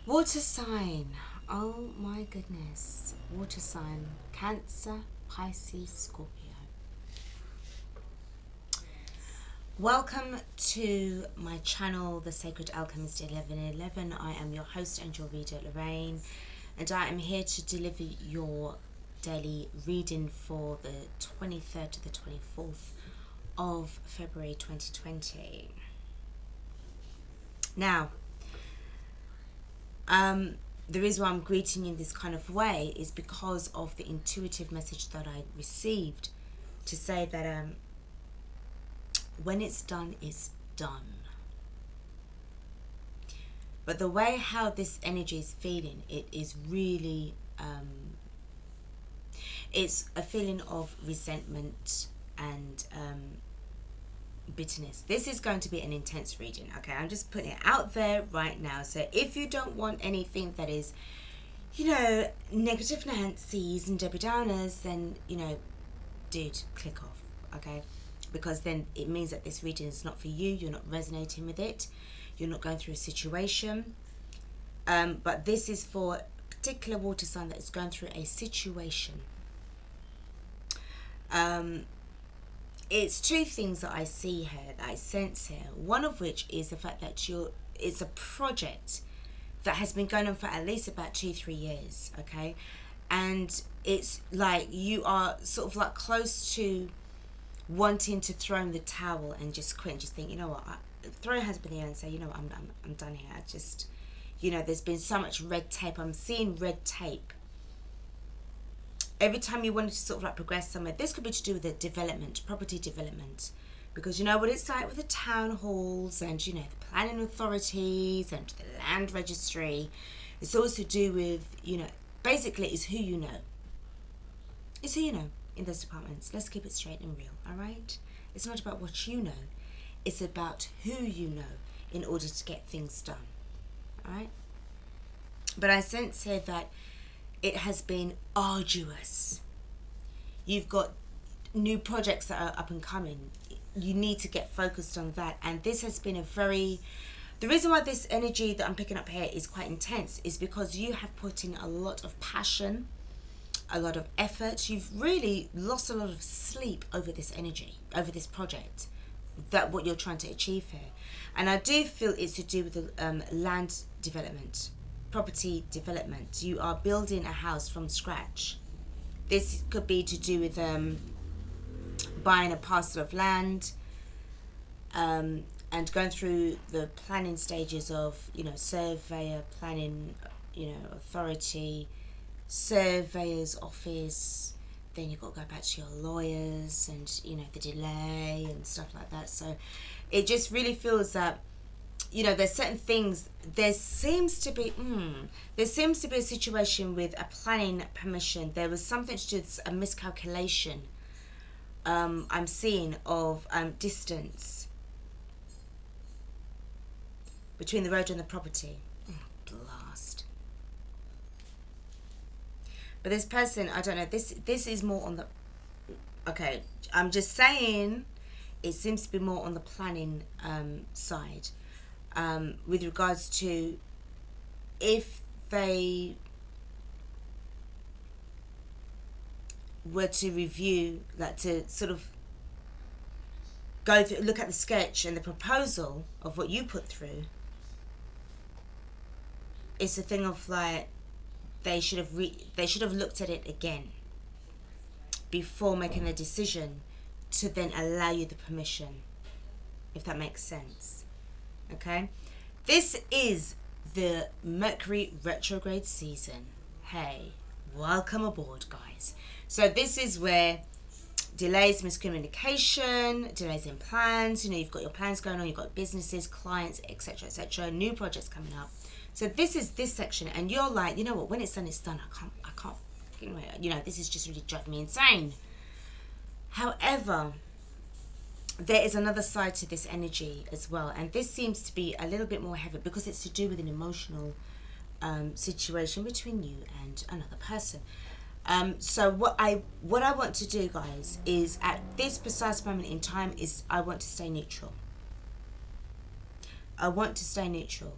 Water sign. Oh my goodness. Water sign. Cancer, Pisces, Scorpio. Welcome to my channel, The Sacred Alchemist 1111. I am your host and your reader, Lorraine, and I am here to deliver your daily reading for the 23rd to the 24th of February 2020. Now, the reason why I'm greeting you in this kind of way is because of the intuitive message that I received to say that when it's done, it's done. But the way how this energy is feeling, it is really, it's a feeling of resentment and bitterness. This is going to be an intense reading, okay? I'm just putting it out there right now. So if you don't want anything that is, negative Nancy's and Debbie Downers, then, dude, click off, okay? Because then it means that this reading is not for you. You're not resonating with it. You're not going through a situation. But this is for a particular water sign that is going through a situation. It's two things that I see here, that I sense here. One of which is the fact that it's a project that has been going on for at least about 2-3 years, okay? And it's like you are sort of like close to wanting to throw in the towel and just quit and just think, you know what, throw your hands up in the air and say, you know what, I'm done here. I just, there's been so much red tape. I'm seeing red tape. Every time you wanted to sort of like progress somewhere, this could be to do with the development, property development. Because you know what it's like with the town halls and, the planning authorities and the land registry. It's also to do with, basically it's who you know. It's who you know in those departments. Let's keep it straight and real, all right? It's not about what you know. It's about who you know in order to get things done, all right? But I sense here that it has been arduous. You've got new projects that are up and coming. You need to get focused on that. And this has been the reason why this energy that I'm picking up here is quite intense is because you have put in a lot of passion, a lot of effort. You've really lost a lot of sleep over this energy, over this project, that what you're trying to achieve here. And I do feel it's to do with the land development, property development. You are building a house from scratch. This could be to do with buying a parcel of land and going through the planning stages of, surveyor, planning, authority, surveyor's office. Then you've got to go back to your lawyers and, the delay and stuff like that. So it just really feels that, there's certain things. There seems to be a situation with a planning permission. There was something to do with a miscalculation. I'm seeing of distance between the road and the property. Blast. But this person, I don't know. This is more on the. Okay, I'm just saying. It seems to be more on the planning side. With regards to if they were to review, like to sort of go through, look at the sketch and the proposal of what you put through, it's a thing of like they should have looked at it again before making a decision to then allow you the permission, if that makes sense. Okay, this is the Mercury retrograde season. Hey, welcome aboard, guys. So this is where delays, miscommunication, delays in plans. You've got your plans going on. You've got businesses, clients, etc., etc. New projects coming up. So this is this section, and you're like, you know what? When it's done, it's done. I can't. This is just really driving me insane. However, there is another side to this energy as well, and this seems to be a little bit more heavy because it's to do with an emotional situation between you and another person. So what I want to do, guys, is at this precise moment in time is I want to stay neutral. I want to stay neutral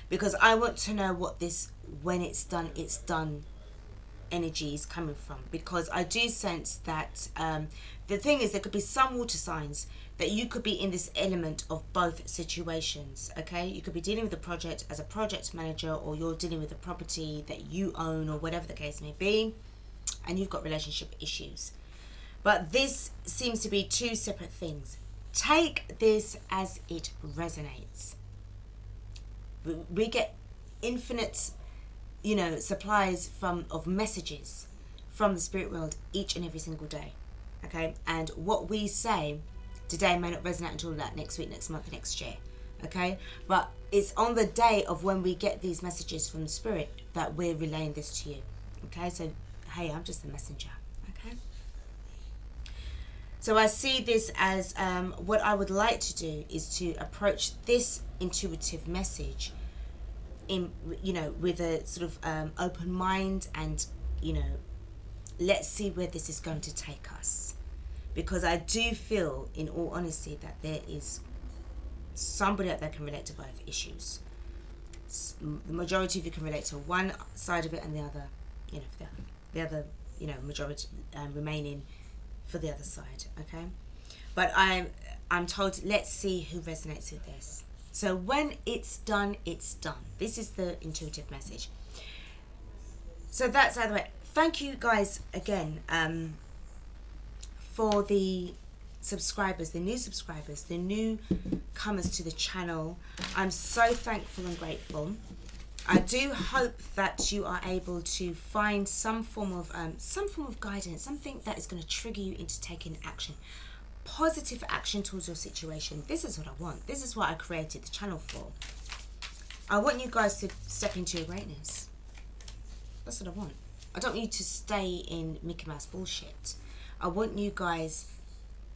because I want to know what this, when it's done energy is coming from, because I do sense that the thing is, there could be some water signs that you could be in this element of both situations. Okay, you could be dealing with a project as a project manager, or you're dealing with a property that you own, or whatever the case may be, and you've got relationship issues. But this seems to be two separate things. Take this as it resonates. We get infinite, supplies of messages from the spirit world each and every single day. Okay, and what we say today may not resonate until that next week, next month, next year. Okay, but it's on the day of when we get these messages from the spirit that we're relaying this to you. Okay, so hey, I'm just the messenger. Okay, so I see this as what I would like to do is to approach this intuitive message in, with a sort of open mind, and let's see where this is going to take us. Because I do feel, in all honesty, that there is somebody out there can relate to both issues. The majority of you can relate to one side of it, and the other, the other, majority remaining for the other side. Okay, but I'm told, let's see who resonates with this. So when it's done, it's done. This is the intuitive message. So that's out of the way. Thank you guys again. For the subscribers, the new subscribers, the new comers to the channel, I'm so thankful and grateful. I do hope that you are able to find some form of guidance, something that is going to trigger you into taking action, positive action towards your situation. This is what I want. This is what I created the channel for. I want you guys to step into your greatness. That's what I want. I don't want you to stay in Mickey Mouse bullshit. I want you guys,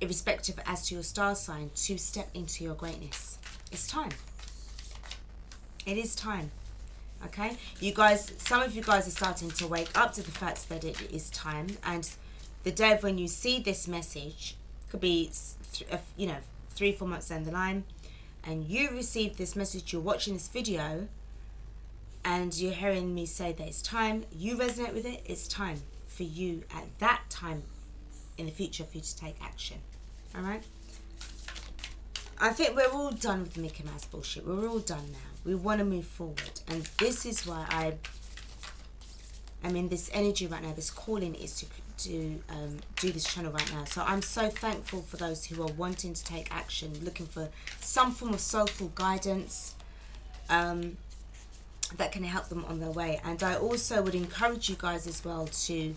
irrespective as to your star sign, to step into your greatness. It's time. It is time. Okay? You guys, some of you guys are starting to wake up to the fact that it is time. And the day of when you see this message could be, 3-4 months down the line. And you receive this message, you're watching this video, and you're hearing me say that it's time. You resonate with it. It's time for you at that time in the future for you to take action. All right, I think we're all done with the Mickey Mouse bullshit. We're all done now. We want to move forward, and this is why I'm in this energy right now. This calling is to do this channel right now. So I'm so thankful for those who are wanting to take action, looking for some form of soulful guidance that can help them on their way. And I also would encourage you guys as well to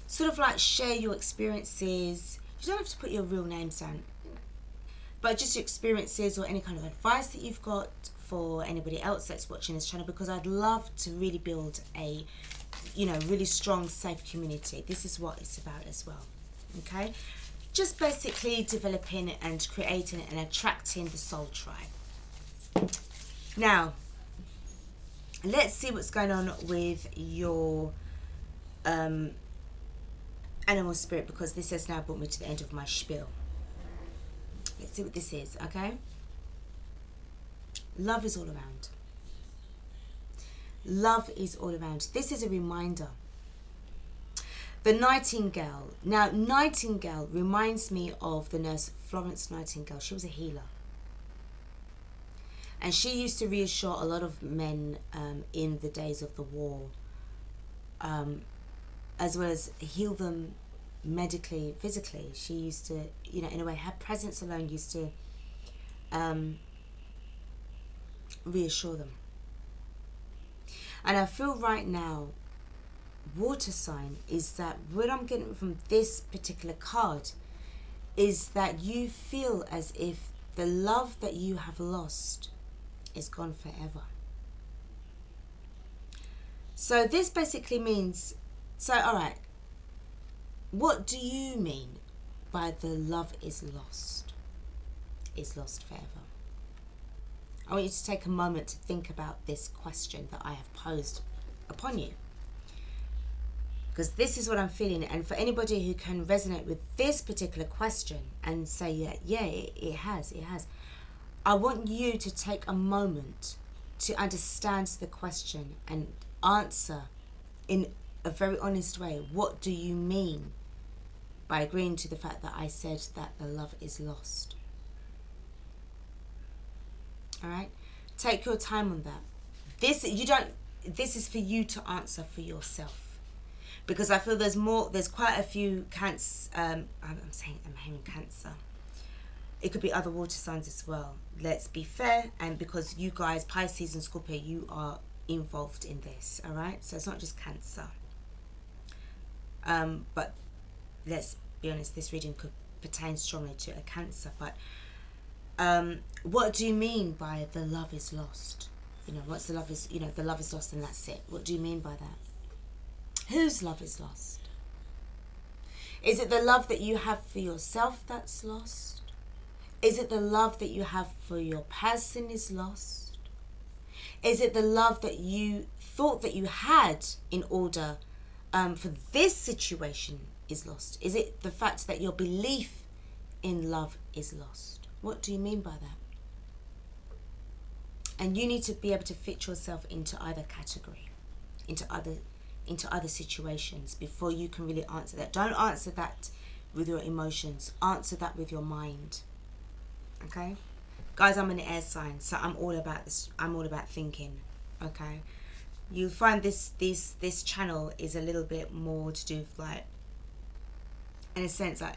sort of like share your experiences. You don't have to put your real names down, but just your experiences or any kind of advice that you've got for anybody else that's watching this channel, because I'd love to really build a really strong, safe community. This is what it's about as well. Okay, just basically developing and creating and attracting the soul tribe. Now let's see what's going on with your animal spirit, because this has now brought me to the end of my spiel. Let's see what this is. Okay, love is all around. Love is all around. This is a reminder. The Nightingale. Now, Nightingale reminds me of the nurse Florence Nightingale. She was a healer, and she used to reassure a lot of men in the days of the war, as well as heal them medically, physically. She used to, in a way, her presence alone used to reassure them. And I feel right now, water sign, is that what I'm getting from this particular card is that you feel as if the love that you have lost is gone forever. So this basically means, all right, what do you mean by the love is lost? Is lost forever? I want you to take a moment to think about this question that I have posed upon you, because this is what I'm feeling. And for anybody who can resonate with this particular question and say, yeah, it has. I want you to take a moment to understand the question and answer in a very honest way. What do you mean by agreeing to the fact that I said that the love is lost? All right, take your time on that. This is for you to answer for yourself, because I feel there's quite a few Cancer. I'm hearing Cancer. It could be other water signs as well. Let's be fair, and because you guys, Pisces and Scorpio, you are involved in this, all right? So it's not just Cancer. But let's be honest, this reading could pertain strongly to a Cancer. But what do you mean by the love is lost? You know, what's the love is, the love is lost and that's it. What do you mean by that? Whose love is lost? Is it the love that you have for yourself that's lost? Is it the love that you have for your person is lost? Is it the love that you thought that you had in order for this situation is lost? Is it the fact that your belief in love is lost? What do you mean by that? And you need to be able to fit yourself into either category, into other situations before you can really answer that. Don't answer that with your emotions. Answer that with your mind. Okay, guys, I'm an air sign, so I'm all about this. I'm all about thinking. Okay, you'll find this channel is a little bit more to do with, like, in a sense, like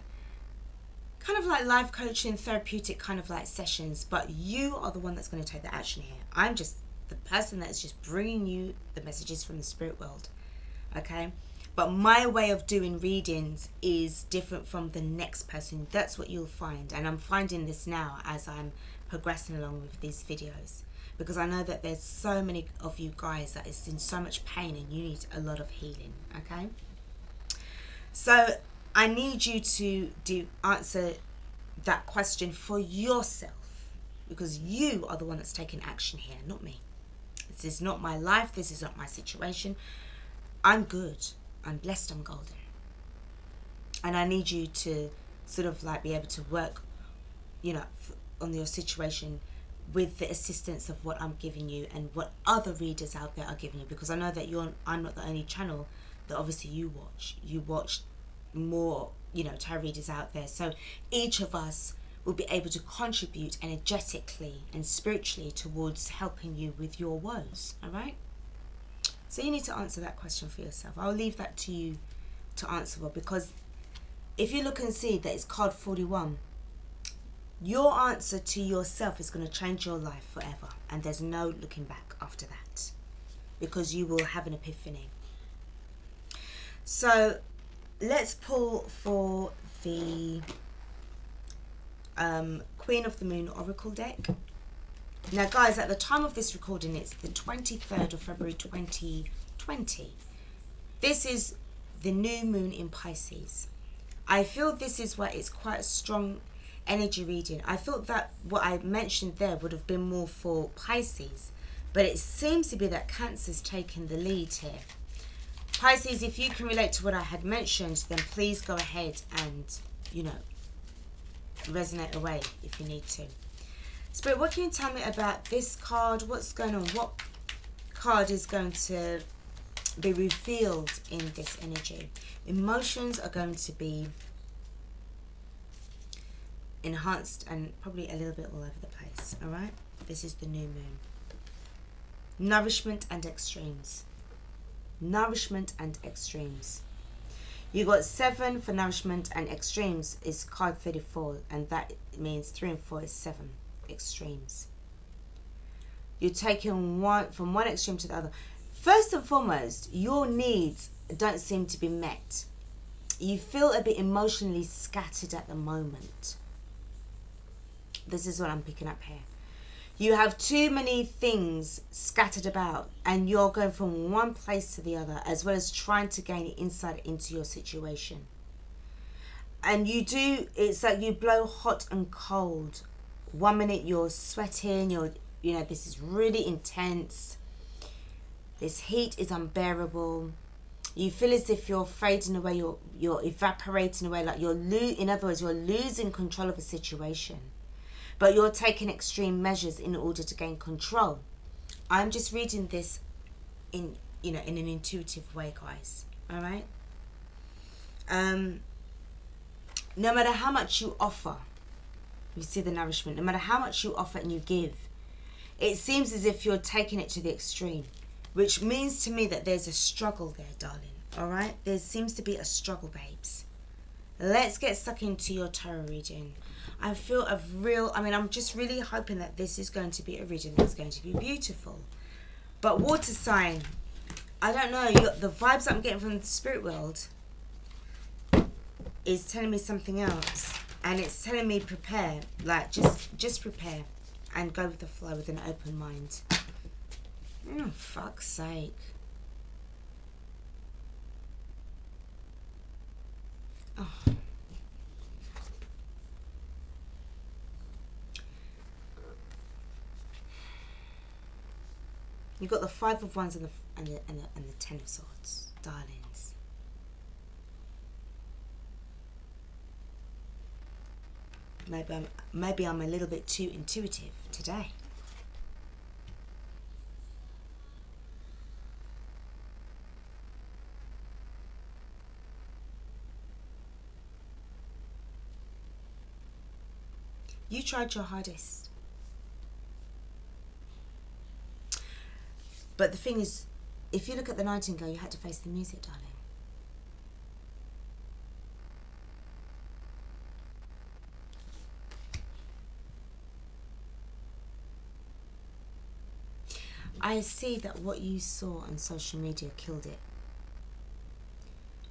kind of like life coaching, therapeutic kind of like sessions, but you are the one that's going to take the action here. I'm just the person that's just bringing you the messages from the spirit world. Okay, but my way of doing readings is different from the next person. That's what you'll find, and I'm finding this now as I'm progressing along with these videos, because I know that there's so many of you guys that is in so much pain and you need a lot of healing. Okay, so I need you to answer that question for yourself, because you are the one that's taking action here, not me. This is not my life. This is not my situation. I'm good. I'm blessed. I'm golden. And I need you to sort of like be able to work, on your situation with the assistance of what I'm giving you and what other readers out there are giving you, because I know that I'm not the only channel that obviously you watch. You watch more, tarot readers out there. So each of us will be able to contribute energetically and spiritually towards helping you with your woes. All right? So you need to answer that question for yourself. I'll leave that to you to answer for, because if you look and see that it's card 41, your answer to yourself is going to change your life forever, and there's no looking back after that, because you will have an epiphany. So let's pull for the Queen of the Moon Oracle deck. Now guys, at the time of this recording, it's the 23rd of February 2020. This is the new moon in Pisces. I feel this is where it's quite a strong energy reading. I thought that what I mentioned there would have been more for Pisces, but it seems to be that Cancer's taken the lead here. Pisces, if you can relate to what I had mentioned, then please go ahead and, resonate away if you need to. Spirit, what can you tell me about this card? What's going on? What card is going to be revealed in this energy? Emotions are going to be enhanced and probably a little bit all over the place. All right? This is the new moon. Nourishment and extremes. Nourishment and extremes. You got 7 for nourishment, and extremes is card 34, and that means 3 and 4 is 7 extremes. You're taking one from one extreme to the other. First and foremost, your needs don't seem to be met. You feel a bit emotionally scattered at the moment. This is what I'm picking up here. You have too many things scattered about, and you're going from one place to the other, as well as trying to gain insight into your situation. And it's like you blow hot and cold. 1 minute you're sweating, this is really intense. This heat is unbearable. You feel as if you're fading away, you're evaporating away, like in other words, you're losing control of a situation. But you're taking extreme measures in order to gain control. I'm just reading this in, you know, in an intuitive way, guys. All right. No matter how much you offer, you see the nourishment. No matter how much you offer and you give, it seems as if you're taking it to the extreme, which means to me that there's a struggle there, darling. All right. There seems to be a struggle, babes. Let's get stuck into your tarot reading. I feel a real, I mean, I'm just really hoping that this is going to be a reading that's going to be beautiful. But water sign, I don't know, the vibes I'm getting from the spirit world is telling me something else. And it's telling me prepare, like just prepare and go with the flow with an open mind. Oh, fuck's sake. Oh. You got the Five of Wands and the Ten of Swords, darlings. Maybe I'm a little bit too intuitive today. You tried your hardest. But the thing is, if you look at the Nightingale, you had to face the music, darling. I see that what you saw on social media killed it.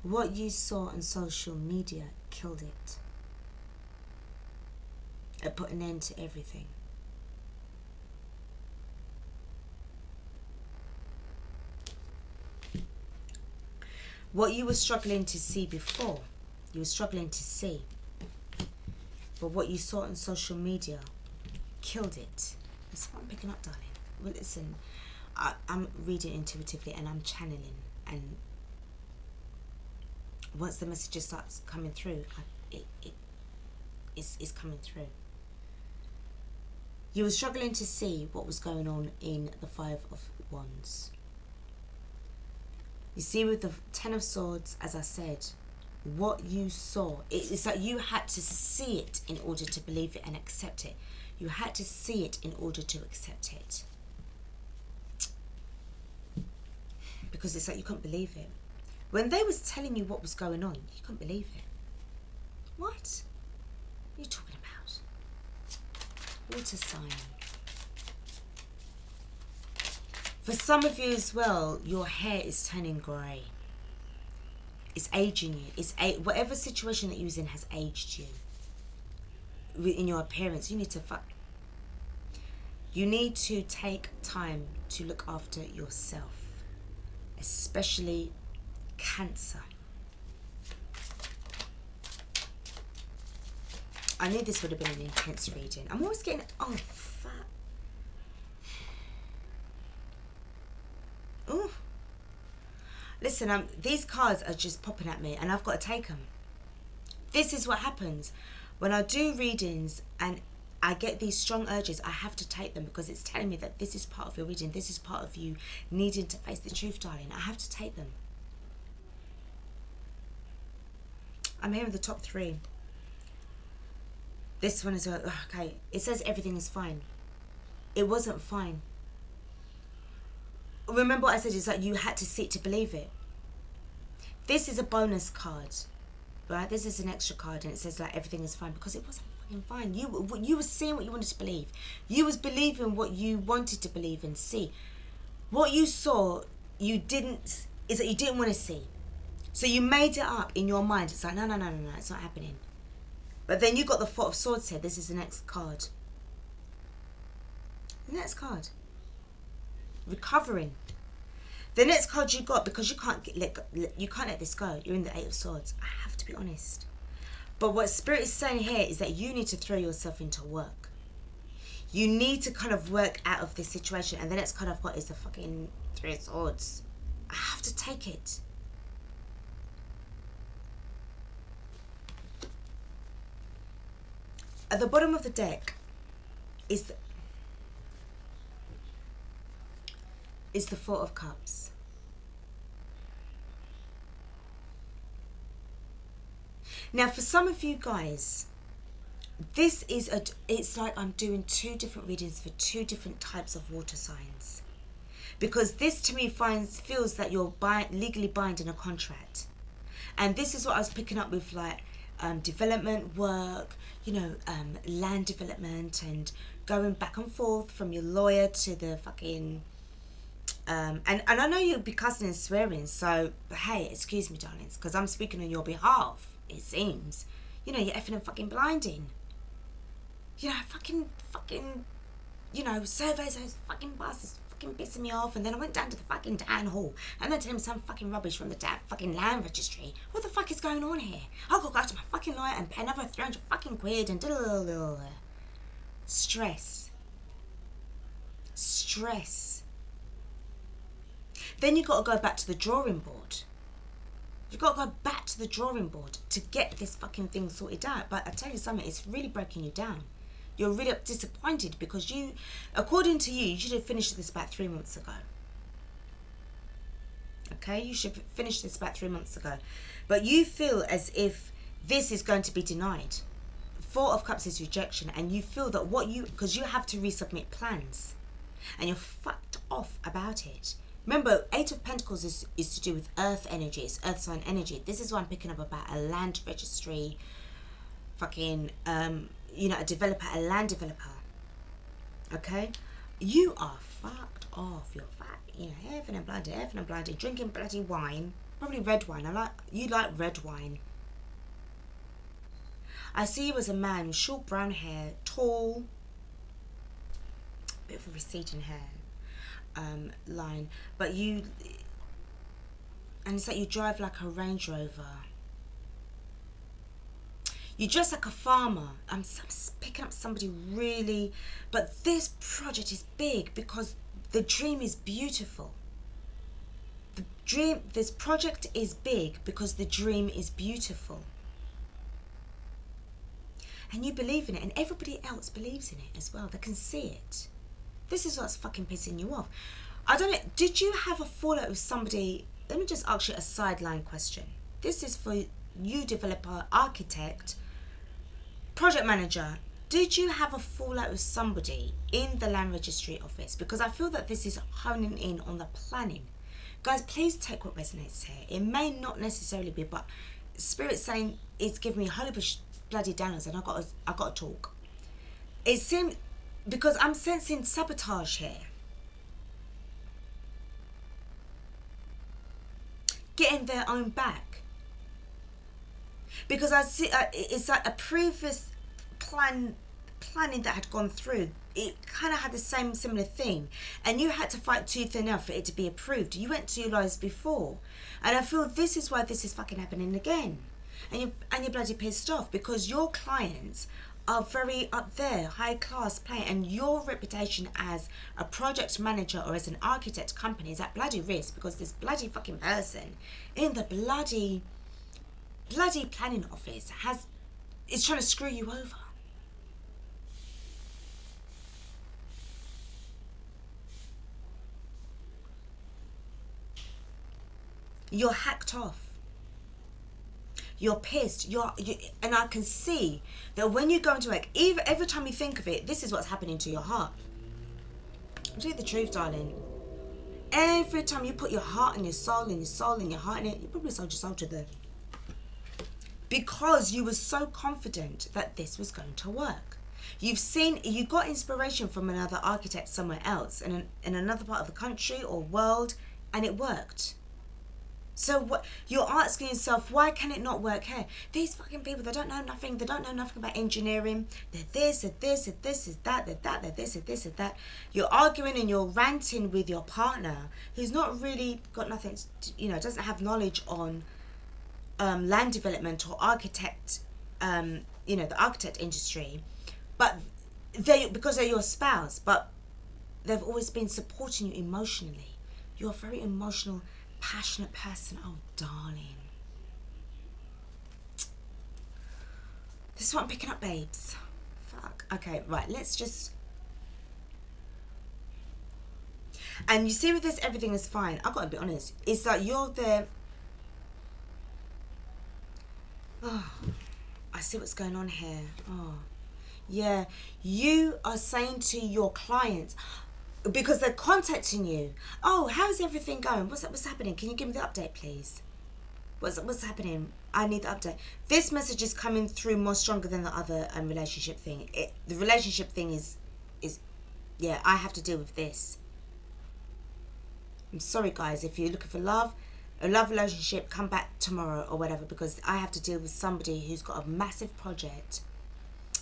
What you saw on social media killed it. It put an end to everything. What you were struggling to see before, you were struggling to see. But what you saw on social media killed it. That's what I'm picking up, darling. Well, listen, I'm reading intuitively and I'm channeling. And once the message starts coming through, it's coming through. You were struggling to see what was going on in the Five of Wands. You see, with the Ten of Swords, as I said, what you saw, it's like you had to see it in order to believe it and accept it. You had to see it in order to accept it. Because it's like you couldn't believe it. When they was telling you what was going on, you couldn't believe it. What are you talking about? Water sign. For some of you as well, your hair is turning grey. It's aging you. Whatever situation that you was in has aged you. In your appearance, you need to take time to look after yourself, especially Cancer. I knew this would have been an intense reading. I'm always getting, oh, fuck. Ooh. Listen, these cards are just popping at me and I've got to take them. This is what happens. When I do readings and I get these strong urges, I have to take them because it's telling me that this is part of your reading. This is part of you needing to face the truth, darling. I have to take them. I'm hearing the top three. This one is, okay, it says everything is fine. It wasn't fine. Remember what I said, is that you had to see it to believe it. This is a bonus card, right? This is an extra card and it says like everything is fine because it wasn't fucking fine. You were seeing what you wanted to believe. You was believing what you wanted to believe and see. What you saw, you didn't want to see. So you made it up in your mind. It's like, no, it's not happening. But then you got the Four of Swords here. This is the next card. The next card. Recovering. The next card you got, because you can't let this go. You're in the Eight of Swords. I have to be honest. But what Spirit is saying here is that you need to throw yourself into work. You need to kind of work out of this situation. And the next card I've got is the fucking Three of Swords. I have to take it. At the bottom of the deck is is the Four of Cups. Now, for some of you guys, this is it's like I'm doing two different readings for two different types of water signs. Because this to me feels that you're legally binding a contract. And this is what I was picking up with, like, development work, land development, and going back and forth from your lawyer to the fucking... and I know you'll be cussing and swearing, so, hey, excuse me, darlings, because I'm speaking on your behalf, it seems. You're effing and fucking blinding. Fucking, surveys, those fucking bastards fucking pissing me off. And then I went down to the fucking town hall and they told me some fucking rubbish from the damn fucking land registry. What the fuck is going on here? I've got to go to my fucking lawyer and pay another 300 fucking quid and stress. Then you got to go back to the drawing board. You've got to go back to the drawing board to get this fucking thing sorted out. But I tell you something, it's really breaking you down. You're really disappointed because according to you should have finished this about 3 months ago. Okay, you should have finished this about 3 months ago. But you feel as if this is going to be denied. Four of Cups is rejection, and you feel that because you have to resubmit plans, and you're fucked off about it. Remember, Eight of Pentacles is to do with earth energy, it's earth sign energy. This is what I'm picking up about a land registry, fucking, a developer, a land developer. Okay? You are fucked off. You're effing and blinded, drinking bloody wine. Probably red wine. You like red wine. I see you as a man with short brown hair, tall, bit of a receding hair. Line, but and it's like you drive like a Range Rover. You dress like a farmer. I'm picking up somebody really, but this project is big because the dream is beautiful. This project is big because the dream is beautiful. And you believe in it, and everybody else believes in it as well. They can see it. This is what's fucking pissing you off. I don't know, did you have a fallout with somebody? Let me just ask you a sideline question. This is for you, developer, architect, project manager. Did you have a fallout with somebody in the land registry office? Because I feel that this is honing in on the planning. Guys, please take what resonates here. It may not necessarily be, but Spirit's saying it's giving me holy bloody downloads, and I got to talk. It seems... because I'm sensing sabotage here. Getting their own back. Because I see it's like a previous planning that had gone through. It kind of had the similar thing. And you had to fight tooth and nail for it to be approved. You went to your lawyers before. And I feel this is why this is fucking happening again. And you're bloody pissed off because your clients are very up there, high class player, and your reputation as a project manager or as an architect company is at bloody risk because this bloody fucking person in the bloody planning office is trying to screw you over. You're hacked off. You're pissed. And I can see that when you go into work, every time you think of it, this is what's happening to your heart. I'll tell you the truth, darling. Every time you put your heart and your soul and your heart in it, you probably sold your soul to them. Because you were so confident that this was going to work. You got inspiration from another architect somewhere else in another part of the country or world, and it worked. So what you're asking yourself, why can it not work here? These fucking people, they don't know nothing about engineering. They're this, they're this, they're this, is that, they're that, they're this, they're this, they're that. You're arguing and you're ranting with your partner who's not really got nothing, doesn't have knowledge on land development or architect, the architect industry. But because they're your spouse, but they've always been supporting you emotionally. You're a very emotional, passionate person. Oh, darling. This is what I'm picking up, babes. Fuck. Okay, right, let's just... And you see with this, everything is fine. I gotta be honest. It's like you're the... Oh, I see what's going on here. Oh, yeah. You are saying to your clients, because they're contacting you, oh, how's everything going? What's happening? Can you give me the update, please? What's happening? I need the update. This message is coming through more stronger than the other relationship thing. The relationship thing is, yeah, I have to deal with this. I'm sorry, guys. If you're looking for love, a love relationship, come back tomorrow or whatever, because I have to deal with somebody who's got a massive project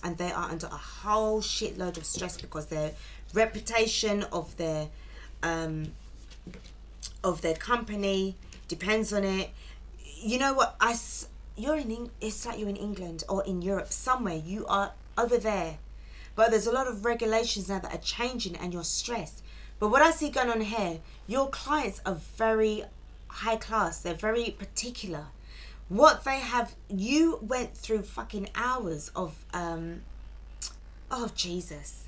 and they are under a whole shitload of stress because their reputation of their company depends on it. You know what? It's like you're in England or in Europe somewhere. You are over there, but there's a lot of regulations now that are changing, and you're stressed. But what I see going on here, your clients are very high class. They're very particular. What they have, you went through fucking hours of Jesus,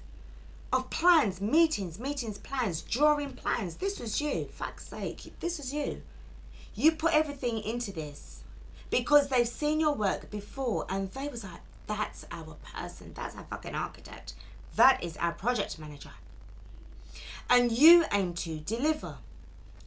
of plans, meetings, plans, drawing plans. This was you. Fuck's sake, this was you. You put everything into this because they've seen your work before and they was like, that's our person. That's our fucking architect. That is our project manager. And you aim to deliver.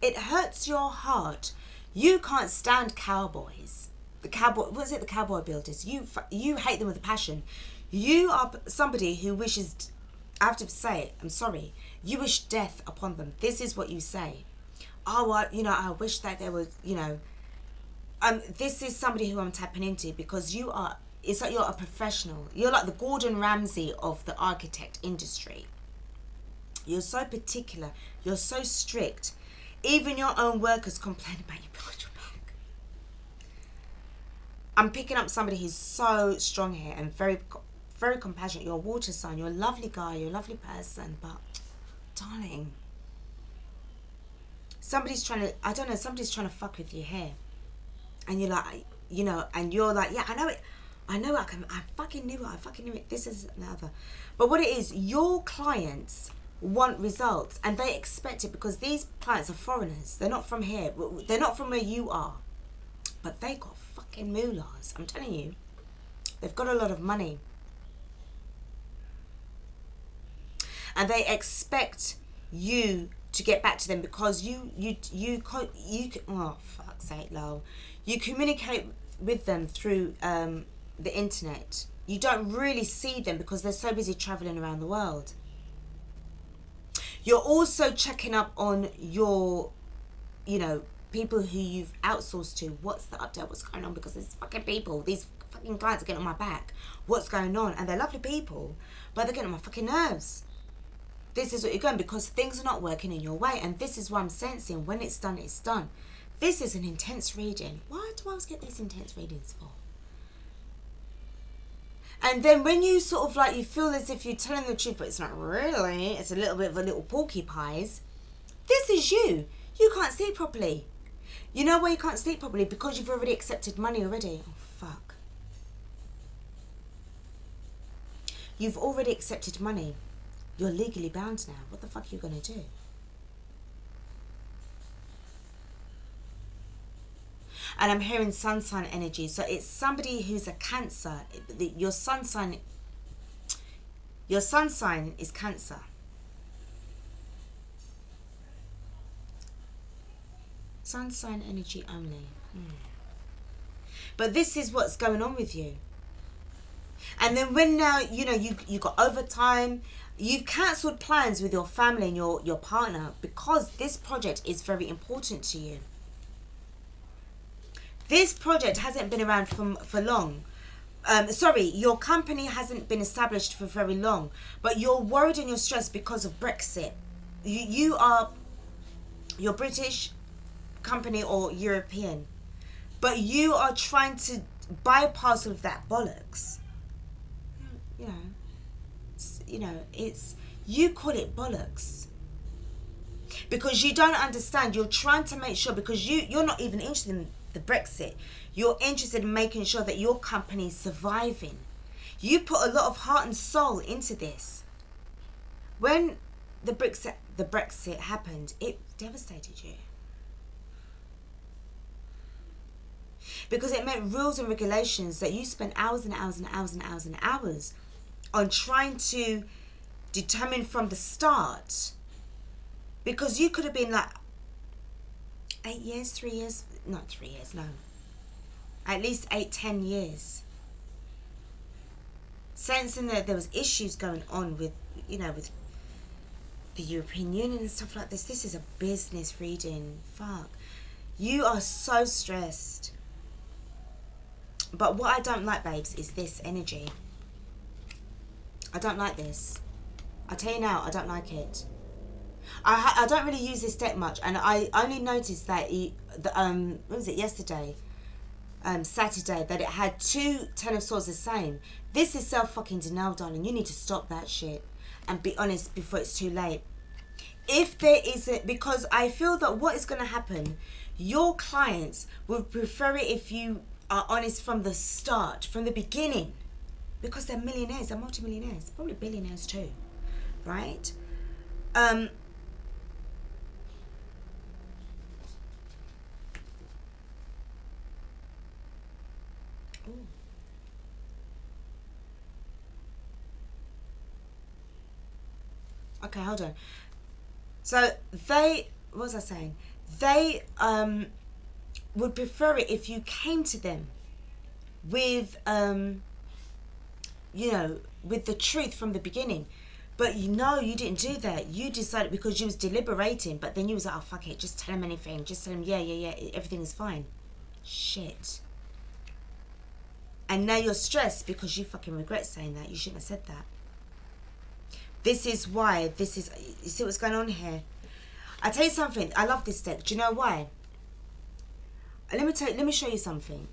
It hurts your heart. You can't stand cowboys. The cowboy builders. You hate them with a passion. You are somebody who wishes, I have to say it, I'm sorry, you wish death upon them. This is what you say. Oh, I wish that there was, this is somebody who I'm tapping into because it's like you're a professional. You're like the Gordon Ramsay of the architect industry. You're so particular. You're so strict. Even your own workers complain about you behind your back. I'm picking up somebody who's so strong here and very, very compassionate. You're a water sign. You're a lovely guy. You're a lovely person. But, darling, somebody's trying to fuck with your hair. And you're like, and you're like, yeah, I know it. I fucking knew it. This is the other. But what it is, your clients want results and they expect it because these clients are foreigners. They're not from here. They're not from where you are. But they got fucking moolahs. I'm telling you. They've got a lot of money. And they expect you to get back to them because you oh, fuck's sake, lol. You communicate with them through the internet. You don't really see them because they're so busy traveling around the world. You're also checking up on your, people who you've outsourced to. What's the update? What's going on? Because these fucking people, these fucking clients are getting on my back. What's going on? And they're lovely people, but they're getting on my fucking nerves. This is what you're going because things are not working in your way. And this is what I'm sensing. When it's done, it's done. This is an intense reading. Why do I always get these intense readings for? And then when you sort of like, you feel as if you're telling the truth, but it's not really, it's a little bit of a little porcupine. This is you. You can't sleep properly. You know why you can't sleep properly? Because you've already accepted money already. Oh, fuck. You've already accepted money. You're legally bound now. What the fuck are you going to do? And I'm hearing sun sign energy. So it's somebody who's a Cancer. Your sun sign is Cancer. Sun sign energy only. But this is what's going on with you. And then when now, you got overtime, you've cancelled plans with your family and your partner because this project is very important to you. This project hasn't been around for long. Your company hasn't been established for very long, but you're worried and you're stressed because of Brexit. You're British company or European, but you are trying to bypass all of that bollocks. You call it bollocks because you don't understand. You're trying to make sure because you're not even interested in the Brexit. You're interested in making sure that your company is surviving. You put a lot of heart and soul into this. When the Brexit happened, it devastated you. Because it meant rules and regulations that you spent hours and hours and hours and hours and hours on trying to determine from the start. Because you could have been like 8 years, 3 years, not 3 years, no. At least 8-10 years. Sensing that there was issues going on with, you know, with the European Union and stuff like this. This is a business reading. Fuck. You are so stressed. But what I don't like, babes, is this energy. I don't like this. I tell you now, I don't like it. I don't really use this deck much, and I only noticed that what was it, yesterday? Saturday, that it had 2 Ten of Swords the same. This is self-fucking denial, darling. You need to stop that shit and be honest before it's too late. If there isn't, because I feel that what is going to happen, your clients would prefer it if you are honest from the start, from the beginning, because they're millionaires, they're multimillionaires, probably billionaires too, right? Okay, hold on. So they, what was I saying? They would prefer it if you came to them with, you know, with the truth from the beginning. But you know, you didn't do that. You decided, because you was deliberating, but then you was like, oh, fuck it, just tell him anything. Just tell him, yeah, everything is fine. Shit. And now you're stressed because you fucking regret saying that. You shouldn't have said that. This is why, you see what's going on here? I tell you something, I love this deck. Do you know why? Let me show you something.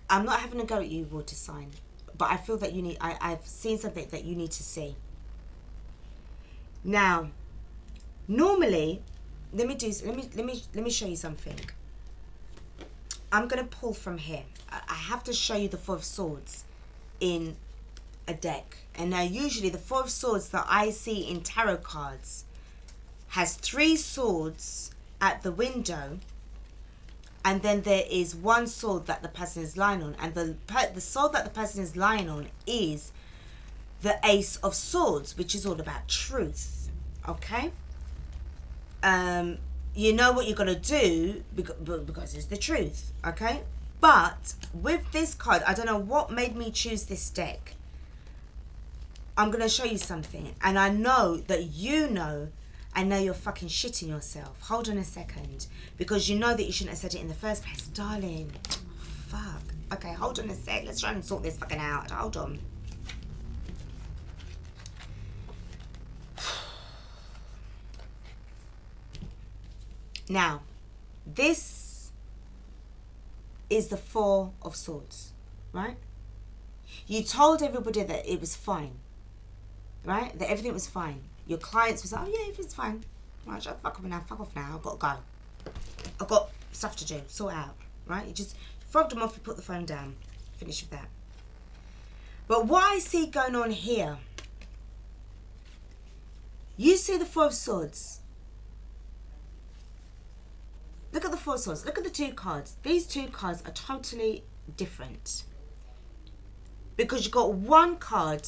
I'm not having a go at you, water sign, but I feel that you need, I've seen something that you need to see. Now, normally, let me show you something. I'm gonna pull from here. I have to show you the Four of Swords in a deck. And now usually the Four of Swords that I see in tarot cards has 3 swords at the window, and then there is 1 sword that the person is lying on, and the sword that the person is lying on is the Ace of Swords, which is all about truth. Okay? You know what you're going to do because it's the truth. Okay? But with this card, I don't know what made me choose this deck. I'm going to show you something. And I know that you know, and now you're fucking shitting yourself. Hold on a second. Because you know that you shouldn't have said it in the first place. Darling. Fuck. Okay, hold on a sec. Let's try and sort this fucking out. Hold on. Now, this is the Four of Swords, right? You told everybody that it was fine, right? That everything was fine. Your clients was like, oh yeah, everything's fine. Right, shut the fuck up now, fuck off now, I've got to go. I've got stuff to do, sort out, right? You just fobbed them off, you put the phone down, finish with that. But what I see going on here, you see the Four of Swords. Look at the Four of Swords, look at the 2 cards. These 2 cards are totally different. Because you've got 1 card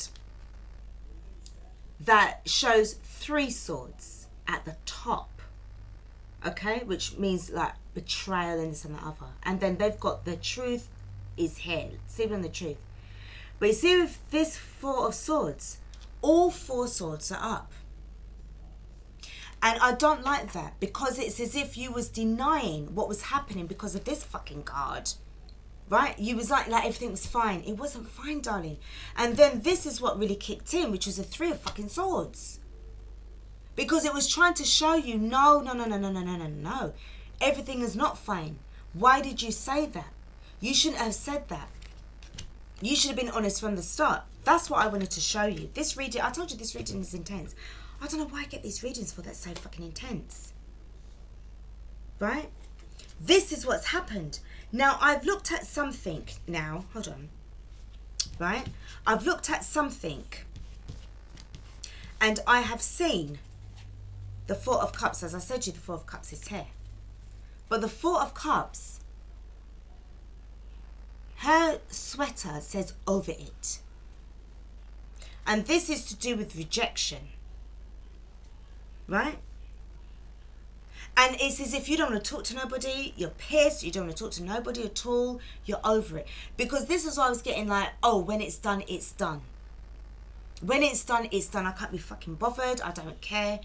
that shows 3 swords at the top, okay, which means like betrayal and this and the other, and then they've got the truth is here, see on the truth. But you see with this Four of Swords, all 4 swords are up, and I don't like that, because it's as if you was denying what was happening because of this fucking card. Right? You was like everything was fine. It wasn't fine, darling. And then this is what really kicked in, which was the 3 of fucking Swords. Because it was trying to show you, no. Everything is not fine. Why did you say that? You shouldn't have said that. You should have been honest from the start. That's what I wanted to show you. This reading, I told you this reading is intense. I don't know why I get these readings for that's so fucking intense. Right? This is what's happened. Now, I've looked at something now. Hold on. Right? I've looked at something. And I have seen the Four of Cups. As I said to you, the Four of Cups is here. But the Four of Cups, her sweater says over it. And this is to do with rejection. Right? And it's as if you don't want to talk to nobody, you're pissed, you don't want to talk to nobody at all, you're over it. Because this is what I was getting like, oh, when it's done, it's done. When it's done, it's done. I can't be fucking bothered, I don't care.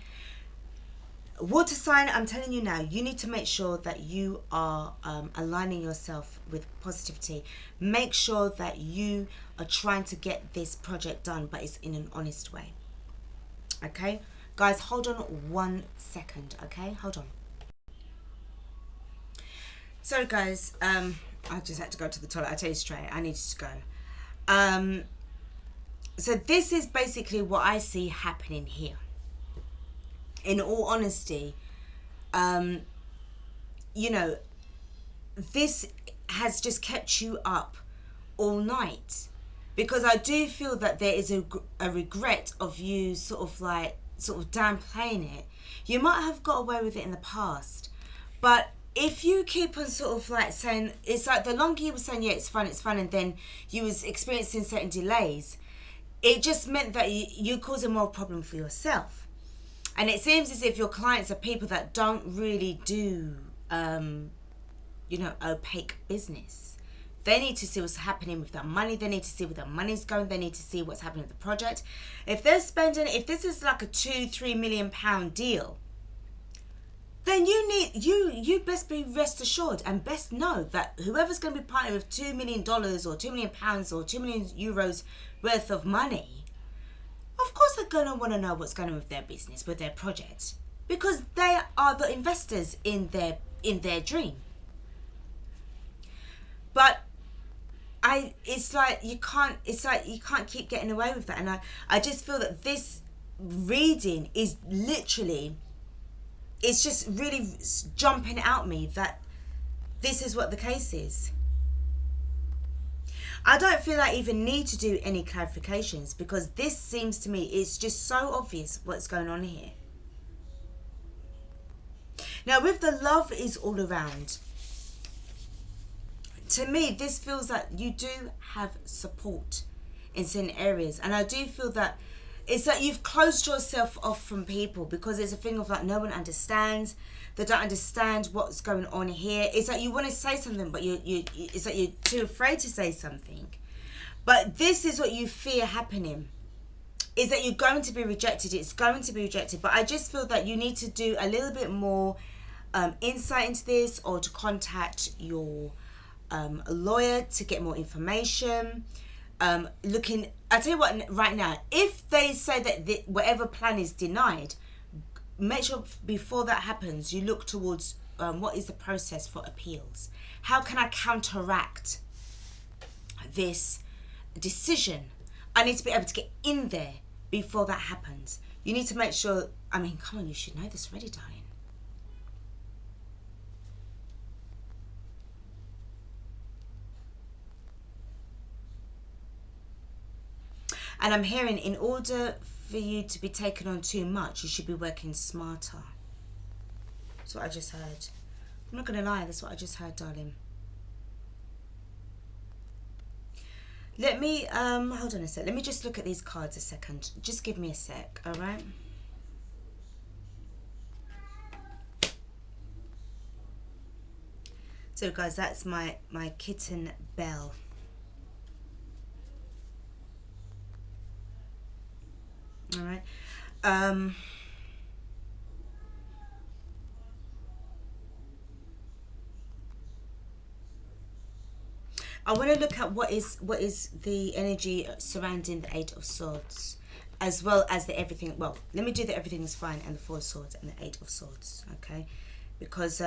Water sign, I'm telling you now, you need to make sure that you are aligning yourself with positivity. Make sure that you are trying to get this project done, but it's in an honest way. Okay? Guys, hold on 1 second, okay? Hold on. Sorry, guys. I just had to go to the toilet. I tell you straight, I needed to go. So this is basically what I see happening here. In all honesty, you know, this has just kept you up all night. Because I do feel that there is a regret of you sort of downplaying it. You might have got away with it in the past, but if you keep on sort of like saying, it's like the longer you were saying, yeah, it's fun, and then you was experiencing certain delays, it just meant that you causing more problem for yourself. And it seems as if your clients are people that don't really do, you know, opaque business. They need to see what's happening with their money. They need to see where their money's going. They need to see what's happening with the project. If they're spending, if this is like a £2-3 million deal, then you best be rest assured and best know that whoever's going to be partnering with $2 million or £2 million or 2 million euros worth of money, of course they're going to want to know what's going on with their business, with their project, because they are the investors in their dream. But it's like you can't keep getting away with that. And I just feel that this reading is literally, it's just really jumping out me that this is what the case is. I don't feel I even need to do any clarifications, because this seems to me, it's just so obvious what's going on here. Now with the love is all around, to me this feels that you do have support in certain areas. And I do feel that it's like you've closed yourself off from people, because it's a thing of like no one understands. They don't understand what's going on here. It's like you want to say something, but it's like you're too afraid to say something. But this is what you fear happening, is that you're going to be rejected. It's going to be rejected. But I just feel that you need to do a little bit more insight into this, or to contact your lawyer to get more information. I tell you what, right now, if they say that whatever plan is denied, make sure before that happens, you look towards what is the process for appeals. How can I counteract this decision? I need to be able to get in there before that happens. You need to make sure, I mean, come on, you should know this already, darling. And I'm hearing, in order for you to be taken on too much, you should be working smarter. That's what I just heard. I'm not going to lie, that's what I just heard, darling. Let me, hold on a sec. Let me just look at these cards a second. Just give me a sec, all right? So, guys, that's my kitten, Belle. All right. I want to look at what is the energy surrounding the Eight of Swords, as well as the everything. Well, let me do the everything is fine and the Four of Swords and the Eight of Swords, okay? Because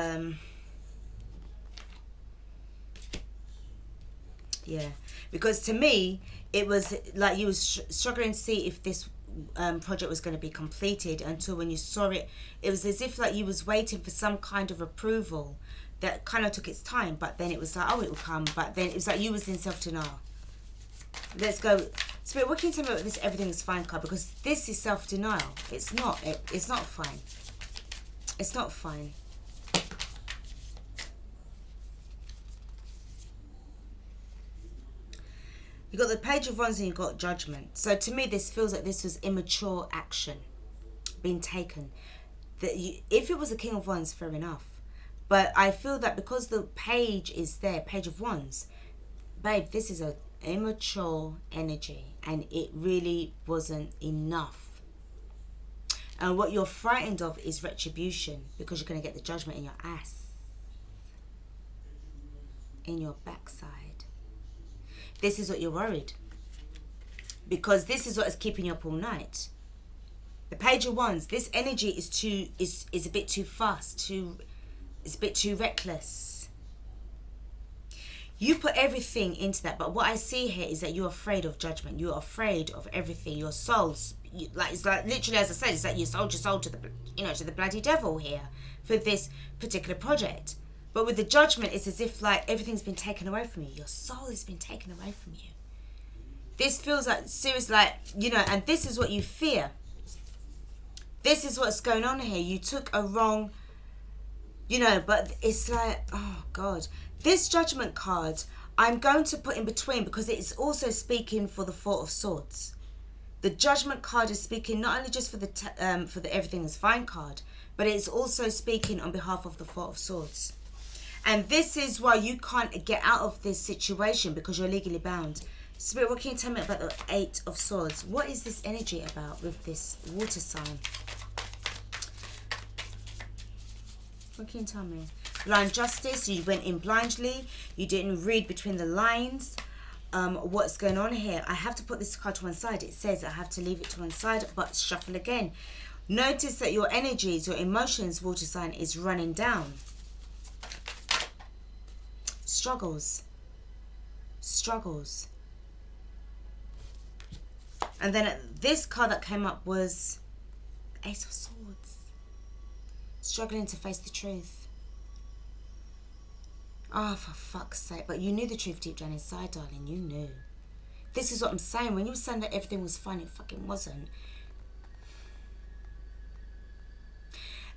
yeah, because to me it was like you was struggling to see if this project was going to be completed, until when you saw it, it was as if like you was waiting for some kind of approval that kind of took its time, but then it was like, oh, it will come, but then it was like you was in self-denial. Let's go Spirit, what can you tell me about this everything is fine card? Because this is self-denial. It's not. It's not fine. It's not fine. You got the Page of Wands and you got Judgment. So to me, this feels like this was immature action being taken. If it was the King of Wands, fair enough. But I feel that because the page is there, Page of Wands, babe, this is an immature energy and it really wasn't enough. And what you're frightened of is retribution, because you're going to get the Judgment in your ass, in your backside. This is what you're worried, because this is what is keeping you up all night. The Page of Wands, this energy is a bit too fast, it's a bit too reckless. You put everything into that, but what I see here is that you're afraid of judgment. You're afraid of everything. Your soul's it's like literally, as I said, it's like you sold your soul to the bloody devil here for this particular project. But with the Judgment, it's as if like everything's been taken away from you. Your soul has been taken away from you. This feels like serious, like, and this is what you fear. This is what's going on here. You took a wrong, but it's like, oh God. This Judgment card, I'm going to put in between because it's also speaking for the Four of Swords. The Judgment card is speaking not only just for the Everything is Fine card, but it's also speaking on behalf of the Four of Swords. And this is why you can't get out of this situation, because you're legally bound. Spirit, what can you tell me about the Eight of Swords? What is this energy about with this water sign? What can you tell me? Blind justice, you went in blindly. You didn't read between the lines. What's going on here? I have to put this card to one side. It says I have to leave it to one side, but shuffle again. Notice that your energies, your emotions, water sign, is running down. Struggles. And then this card that came up was Ace of Swords. Struggling to face the truth. Oh, for fuck's sake. But you knew the truth deep down inside, darling. You knew. This is what I'm saying. When you were saying that everything was fine, it fucking wasn't.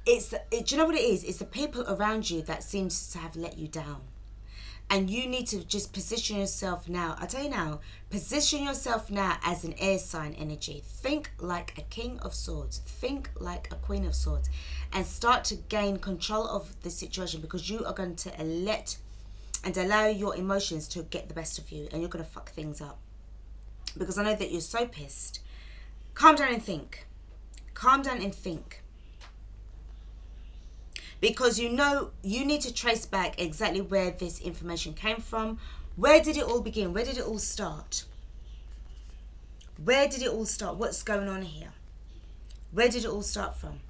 Do you know what it is? It's the people around you that seems to have let you down. And you need to just position yourself now. I tell you now, position yourself now as an air sign energy. Think like a King of Swords. Think like a Queen of Swords. And start to gain control of the situation, because you are going to let and allow your emotions to get the best of you. And you're going to fuck things up. Because I know that you're so pissed. Calm down and think. Calm down and think. Because you need to trace back exactly where this information came from. Where did it all begin? Where did it all start? Where did it all start? What's going on here? Where did it all start from?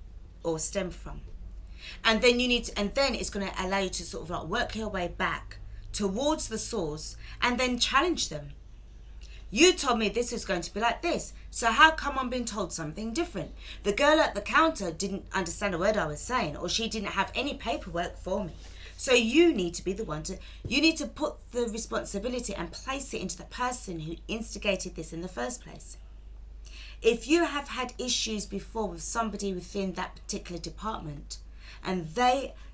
Or stem from? And then then it's going to allow you to sort of like work your way back towards the source and then challenge them. You told me this was going to be like this. So how come I'm being told something different? The girl at the counter didn't understand a word I was saying, or she didn't have any paperwork for me. So you need to be the one you need to put the responsibility and place it into the person who instigated this in the first place. If you have had issues before with somebody within that particular department, and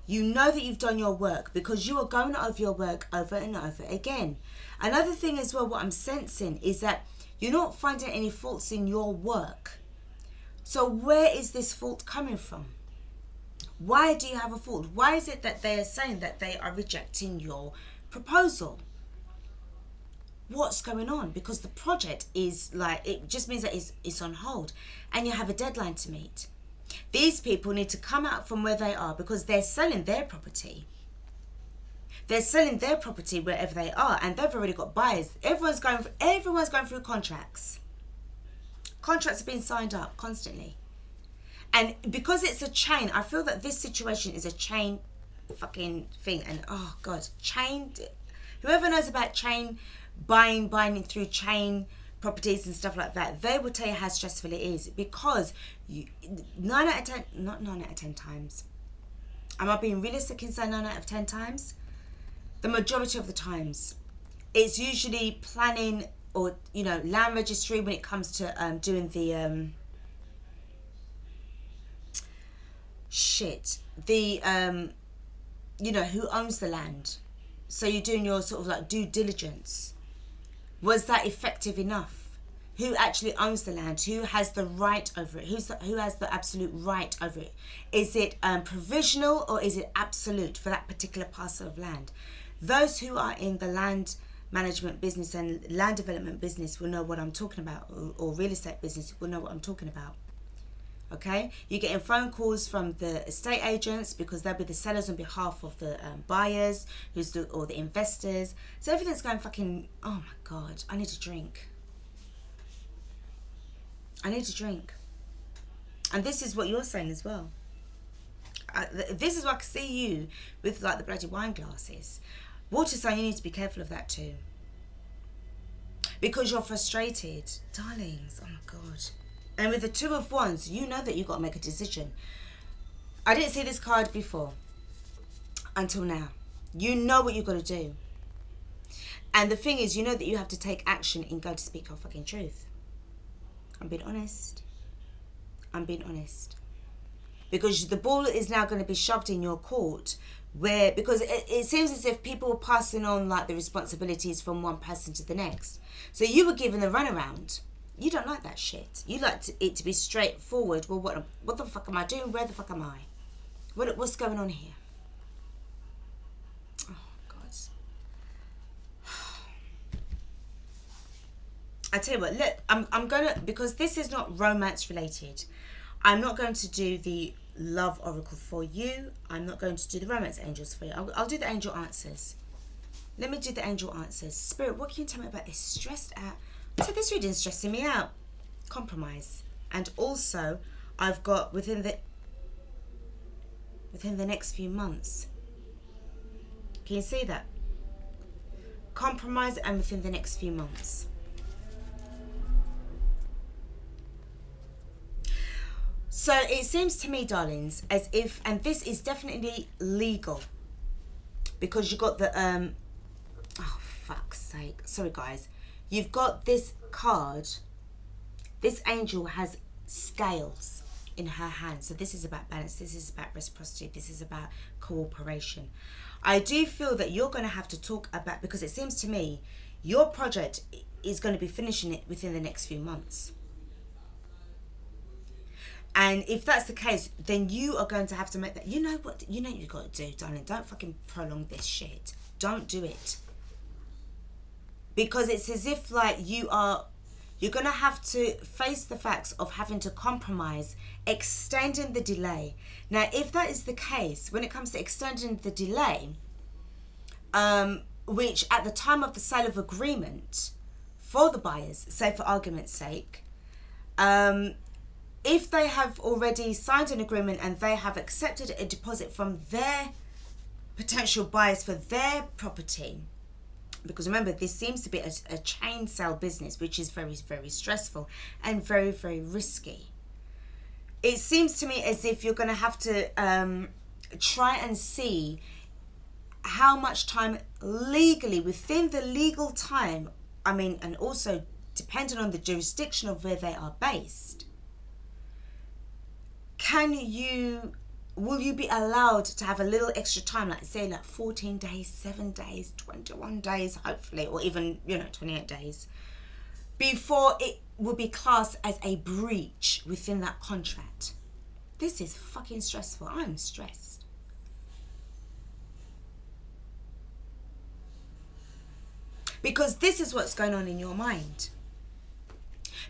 you know that you've done your work, because you are going over your work over and over again. Another thing as well, what I'm sensing is that you're not finding any faults in your work. So where is this fault coming from? Why do you have a fault? Why is it that they are saying that they are rejecting your proposal? What's going on? Because the project is like, it just means that it's on hold and you have a deadline to meet. These people need to come out from where they are, because they're selling their property. They're selling their property wherever they are, and they've already got buyers. Everyone's going through contracts. Contracts are being signed up constantly. And because it's a chain, I feel that this situation is a chain fucking thing. And oh God, chain. Whoever knows about chain buying through chain properties and stuff like that, they will tell you how stressful it is, because 9 out of 10, not 9 out of 10 times. Am I being realistic in saying 9 out of 10 times? The majority of the times, it's usually planning or you know, land registry when it comes to doing the you know, who owns the land. So you're doing your sort of like due diligence. Was that effective enough? Who actually owns the land? Who has the right over it? Who has the absolute right over it? Is it provisional or is it absolute for that particular parcel of land? Those who are in the land management business and land development business will know what I'm talking about, or real estate business will know what I'm talking about. Okay, you're getting phone calls from the estate agents because they'll be the sellers on behalf of the buyers, or the investors. So everything's going fucking, oh my God, I need a drink. I need a drink. And this is what you're saying as well. This is why I can see you with like the bloody wine glasses. Water sign, you need to be careful of that too. Because you're frustrated. Darlings, oh my God. And with the Two of Wands, you know that you've got to make a decision. I didn't see this card before until now. You know what you've got to do. And the thing is, you know that you have to take action and go to speak your fucking truth. I'm being honest. I'm being honest. Because the ball is now going to be shoved in your court, where, because it seems as if people were passing on like the responsibilities from one person to the next. So you were given the runaround. You don't like that shit. You like it to be straightforward. Well, what the fuck am I doing? Where the fuck am I? What's going on here? Oh, God. I tell you what, look, I'm going to, because this is not romance related, I'm not going to do the love oracle for you. I'm not going to do the romance angels for you. I'll do the angel answers. Let me do the angel answers. Spirit, what can you tell me about this? Stressed out. So this reading's stressing me out. Compromise. And also, I've got within the next few months. Can you see that? Compromise and within the next few months. So it seems to me, darlings, as if, and this is definitely legal, because you got the, oh, fuck's sake. Sorry, guys. You've got this card. This angel has scales in her hand. So this is about balance. This is about reciprocity. This is about cooperation. I do feel that you're going to have to talk about, because it seems to me your project is going to be finishing it within the next few months. And if that's the case, then you are going to have to make that. You know what you got to do, darling. Don't fucking prolong this shit. Don't do it. Because it's as if like you're going to have to face the facts of having to compromise, extending the delay. Now, if that is the case, when it comes to extending the delay, which at the time of the sale of agreement for the buyers, say for argument's sake, if they have already signed an agreement and they have accepted a deposit from their potential buyers for their property, because remember, this seems to be a chain sale business, which is very, very stressful and very, very risky. It seems to me as if you're going to have to try and see how much time legally, within the legal time, I mean, and also depending on the jurisdiction of where they are based, will you be allowed to have a little extra time, like say like 14 days, 7 days, 21 days, hopefully, or even, 28 days, before it will be classed as a breach within that contract? This is fucking stressful. I'm stressed. Because this is what's going on in your mind.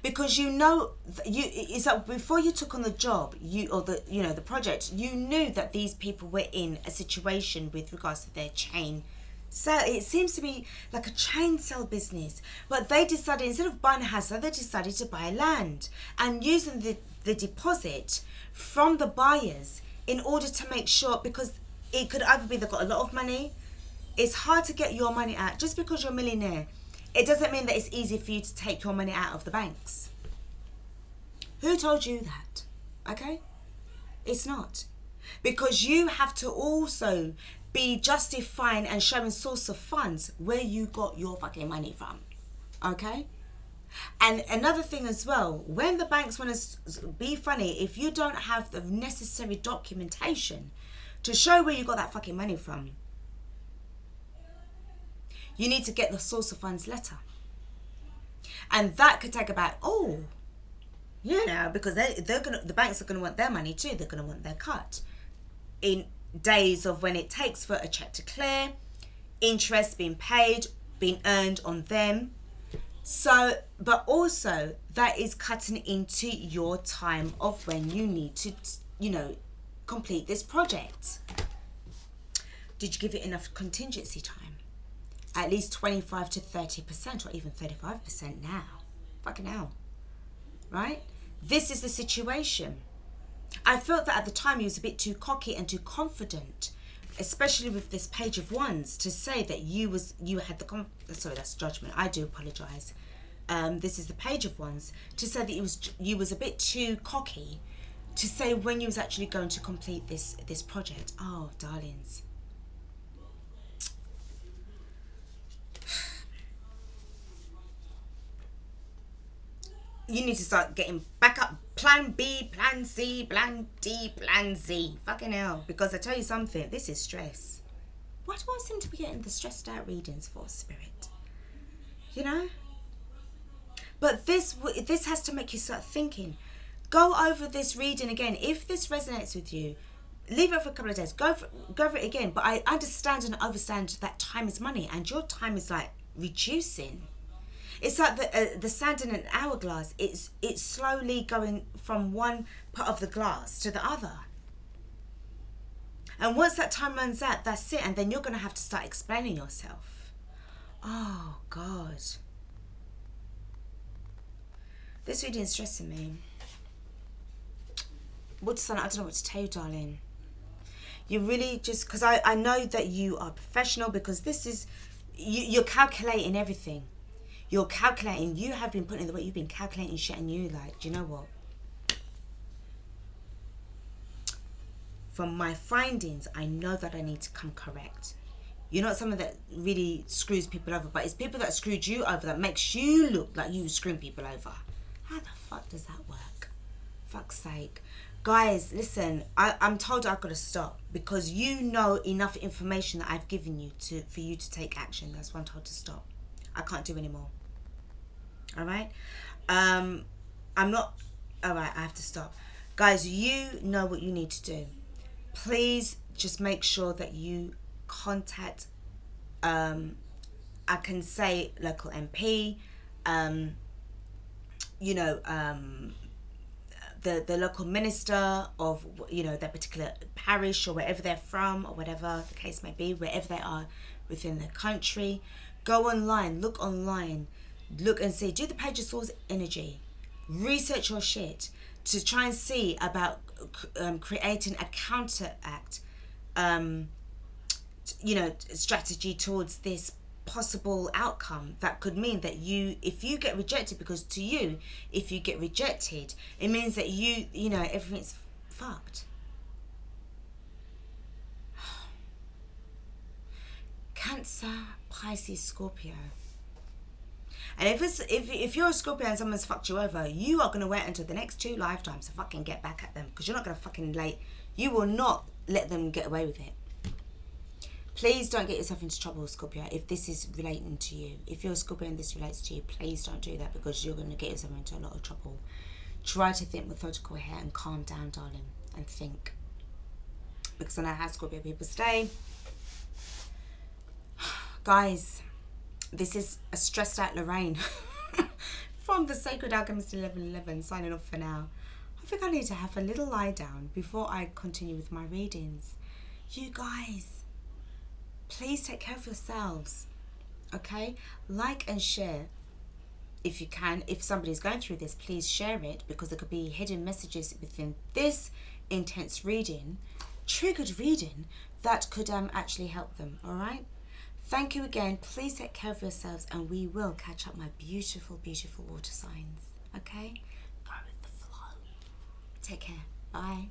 Because it's like before you took on the job, the project, you knew that these people were in a situation with regards to their chain sale. It seems to be like a chain sale business, but they decided, instead of buying a house, they decided to buy land and using the deposit from the buyers in order to make sure, because it could either be they've got a lot of money. It's hard to get your money out. Just because you're a millionaire, it doesn't mean that it's easy for you to take your money out of the banks. Who told you that? Okay? It's not. Because you have to also be justifying and showing source of funds where you got your fucking money from. Okay? And another thing as well, when the banks want to be funny, if you don't have the necessary documentation to show where you got that fucking money from, you need to get the source of funds letter. And that could take about, because the banks are gonna want their money too. They're gonna want their cut in days of when it takes for a check to clear, interest being paid, being earned on them. So, but also that is cutting into your time of when you need to, complete this project. Did you give it enough contingency time? At least 25 to 30% or even 35% now. Fucking hell. Right? This is the situation. I felt that at the time he was a bit too cocky and too confident, especially with this Page of Wands, to say that you had the sorry, that's judgment. I do apologize. This is the Page of Wands, to say that you was a bit too cocky to say when you was actually going to complete this project. Oh, darlings. You need to start getting back up. Plan B, Plan C, Plan D, Plan Z. Fucking hell. Because I tell you something, this is stress. Why do I seem to be getting the stressed out readings for, Spirit? You know? But this has to make you start thinking. Go over this reading again. If this resonates with you, leave it for a couple of days. Go over it again. But I understand and understand that time is money. And your time is like reducing. It's like the sand in an hourglass. It's slowly going from one part of the glass to the other. And once that time runs out, that's it. And then you're going to have to start explaining yourself. Oh, God. This reading is stressing me. Water sign, I don't know what to tell you, darling. You really just... Because I know that you are professional, because this is... You're calculating everything. You're calculating. You have been putting in the work. You've been calculating shit, and you like, do you know what? From my findings, I know that I need to come correct. You're not someone that really screws people over, but it's people that screwed you over that makes you look like you screwing people over. How the fuck does that work? Fuck's sake. Guys, listen, I'm told I've got to stop, because you know enough information that I've given you for you to take action. That's why I'm told to stop. I can't do anymore. All right? I'm not... All right, I have to stop. Guys, you know what you need to do. Please just make sure that you contact, I can say local MP, the local minister of, their particular parish or wherever they're from, or whatever the case may be, wherever they are within the country. Go online, look and see, do the Page of Swords energy, research your shit to try and see about creating a counteract, strategy towards this possible outcome that could mean that if you get rejected, because to you, if you get rejected, it means that everything's fucked. Cancer, Pisces, Scorpio. And if you're a Scorpio and someone's fucked you over, you are going to wait until the next 2 lifetimes to fucking get back at them, because you're not going to fucking you will not let them get away with it. Please don't get yourself into trouble, Scorpio, if this is relating to you. If you're a Scorpio and this relates to you, please don't do that, because you're going to get yourself into a lot of trouble. Try to think methodical here and calm down, darling, and think. Because I know how Scorpio people stay. Guys, this is a stressed out Lorraine from the Sacred Alchemist 1111, signing off for now. I think I need to have a little lie down before I continue with my readings. You guys, please take care of yourselves, okay? Like and share if you can. If somebody's going through this, please share it, because there could be hidden messages within this intense reading, triggered reading, that could actually help them, all right? Thank you again. Please take care of yourselves, and we will catch up, my beautiful, beautiful water signs. Okay? Go with the flow. Take care. Bye.